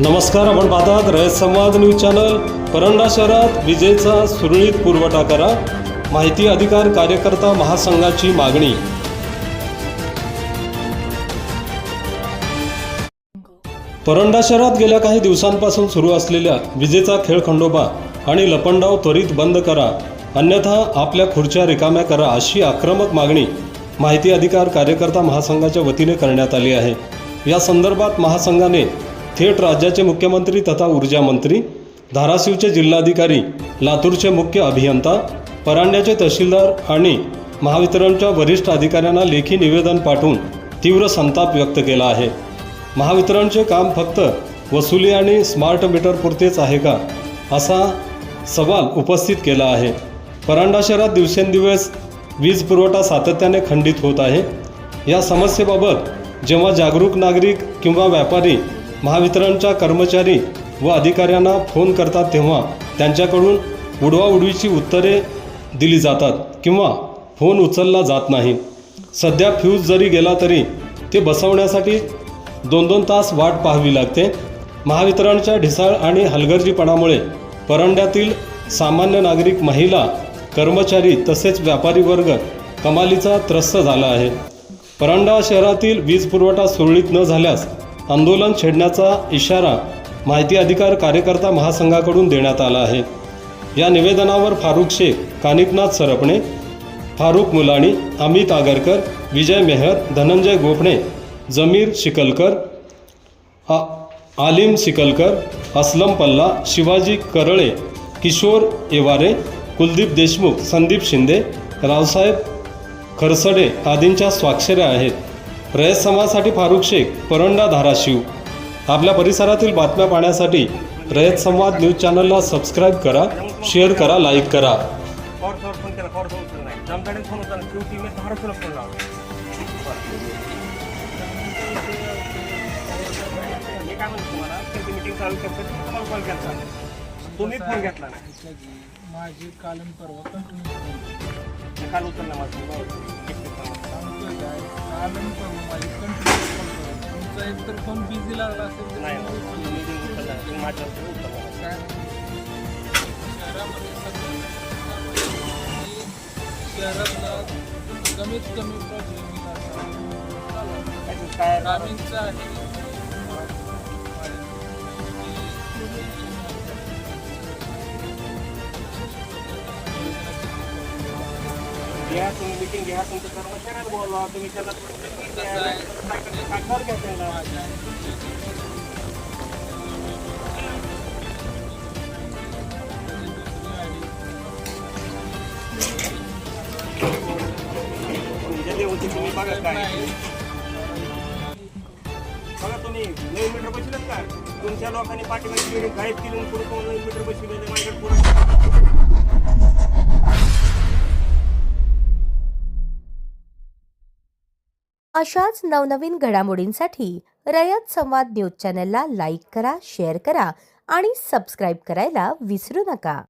नमस्कार, आपण पाहतात रयत संवाद न्यूज चॅनल। परंडा शहरात विजेचा सुरळीत पुरवठा करा, माहिती अधिकार कार्यकर्ता महासंघाची मागणी। परंडा शहरात गेल्या काही दिवसांपासून सुरू असलेल्या विजेचा खेळखंडोबा आणि लपंडाव त्वरित बंद करा, अन्यथा आपल्या खुर्च्या रिकाम्या करा, अशी आक्रमक मागणी माहिती अधिकार कार्यकर्ता महासंघाच्या वतीने करण्यात आली आहे। या संदर्भात महासंघाने थेट राज्याचे मुख्यमंत्री तथा ऊर्जा मंत्री, धाराशिवचे जिल्हाधिकारी, लातूरचे मुख्य अभियंता, परांड्याचे तहसीलदार आणि महावितरणच्या वरिष्ठ अधिकाऱ्यांना लेखी निवेदन पाठवून तीव्र संताप व्यक्त केला आहे। महावितरणचे काम फक्त वसुली आणि स्मार्ट मीटर पुरतेच आहे का, असा सवाल उपस्थित केला आहे। परांडा शहरात दिवसेंदिवस वीज पुरवठा सातत्याने खंडित होत आहे। या समस्येबाबत जेव्हा जागरूक नागरिक किंवा व्यापारी महावितरणच्या कर्मचारी व अधिकाऱ्यांना फोन करतात, तेव्हा त्यांच्याकडून उडवाउडवीची उत्तरे दिली जातात किंवा फोन उचलला जात नाही। सध्या फ्यूज जरी गेला तरी ते बसवण्यासाठी 2-2 तास वाट पाहावी लागते। महावितरणच्या ढिसाळ आणि हलगर्जीपणामुळे परंड्यातील सामान्य नागरिक, महिला, कर्मचारी तसेच व्यापारी वर्ग कमालीचा त्रस्त झाला आहे। परंडा शहरातील वीज पुरवठा सुरळीत न झाल्यास आंदोलन छेडण्याचा इशारा माहिती अधिकार कार्यकर्ता महासंघाकडून देण्यात आला आहे। या निवेदनावर फारुख शेख, कानिकनाथ सरपणे, फारुख मुलाणी, अमित आगरकर, विजय मेहर, धनंजय गोपणे, जमीर शिकलकर, आलिम शिकलकर, असलम पल्ला, शिवाजी करळे, किशोर येवारे, कुलदीप देशमुख, संदीप शिंदे, रावसाहेब खरसडे आदींच्या स्वाक्षऱ्या आहेत। रयत समाजासाठी फारुख शेख, परंडा, धाराशिव। आपल्या परिसरातील बातम्या पाहण्यासाठी रयत संवाद न्यूज चॅनलला सबस्क्राईब करा, शेअर करा, लाईक करा। तुम्ही फोन घेतला नाही, माझी कालम परवा काल उचलला माझा कालम परवा माझी तुमचा एकतर फोन बिझी लागला असेल नाही, माझ्या शहरातला कमीत कमी प्रॉब्लेम ग्रामीणचा आहे। घ्या तुम्ही मीटिंग घ्या, तुमच्या कर्मचाऱ्याला बोलवा, तुम्ही त्याला साकार घ्या त्यांना। तुम्ही बघा काय बघा, तुम्ही 9 मीटर बसलेत का? तुमच्या लोकांनी पाठीमागे गायब केली, पुढे 9 मीटर बसले माझ्याकडे। अशाच नवनवीन घडामोडींसाठी रयत संवाद न्यूज चॅनलला लाईक करा, शेअर करा आणि सबस्क्राईब करायला विसरू नका।